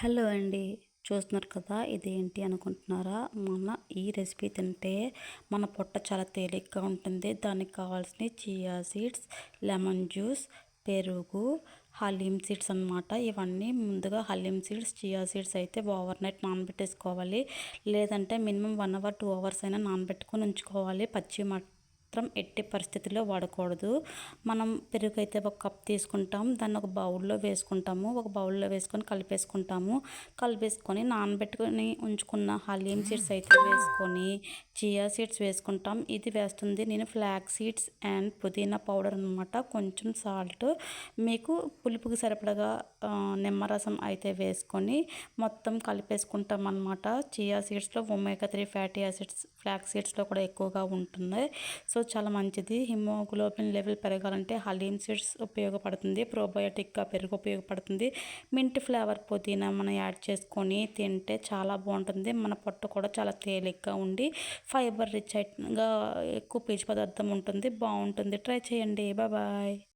Hello అండి. చూస్తున్నారు కదా! ఇదేంటి అనుకుంటున్నారా? ఈ రెసిపీ తింటే మన పొట్ట చాలా తేలిగ్గా ఉంటుంది. దానికి కావాల్సినవి చియా సీడ్స్, లెమన్ జ్యూస్, పెరుగు, హలీమ్ సీడ్స్ అనమాట. ఇవన్నీ ముందుగా హలీమ్ సీడ్స్, చియా సీడ్స్ అయితే ఓవర్ నైట్ నానబెట్టేసుకోవాలి. లేదంటే మినిమం 1 అవర్, 2 అవర్స్ అయినా నానబెట్టుకొని ఉంచుకోవాలి. పచ్చివి మాత్రం ఎట్టి పరిస్థితుల్లో వాడకూడదు. మనం పెరుగు అయితే ఒక కప్ తీసుకుంటాం. దాన్ని ఒక బౌల్లో వేసుకుంటాము. ఒక బౌల్లో వేసుకొని కలిపేసుకొని నానబెట్టుకొని ఉంచుకున్న హలీమ్ సీడ్స్ అయితే వేసుకొని చియా సీడ్స్ వేసుకుంటాం. ఇది వేస్తుంది నేను ఫ్లాక్స్ సీడ్స్ అండ్ పుదీనా పౌడర్ అనమాట. కొంచెం సాల్ట్, మీకు పులుపుకి సరిపడగా నిమ్మరసం అయితే వేసుకొని మొత్తం కలిపేసుకుంటాం అనమాట. చియా సీడ్స్లో ఒమేగా 3 ఫ్యాటీ యాసిడ్స్ ఫ్లాక్స్ సీడ్స్లో కూడా ఎక్కువగా ఉంటుంది. సో చాలా మంచిది. హిమోగ్లోబిన్ లెవెల్ పెరగాలంటే హలీమ్ సీడ్స్ ఉపయోగపడుతుంది. ప్రోబయోటిక్గా పెరుగు ఉపయోగపడుతుంది. మింట్ ఫ్లేవర్ పుదీనా మనం యాడ్ చేసుకొని తింటే చాలా బాగుంటుంది. మన పొట్ట కూడా చాలా తేలిగ్గా ఉండి ఫైబర్ రిచ్ గా ఎక్కువ పీచు పదార్థం ఉంటుంది. బాగుంటుంది. ట్రై చేయండి. బాయ్.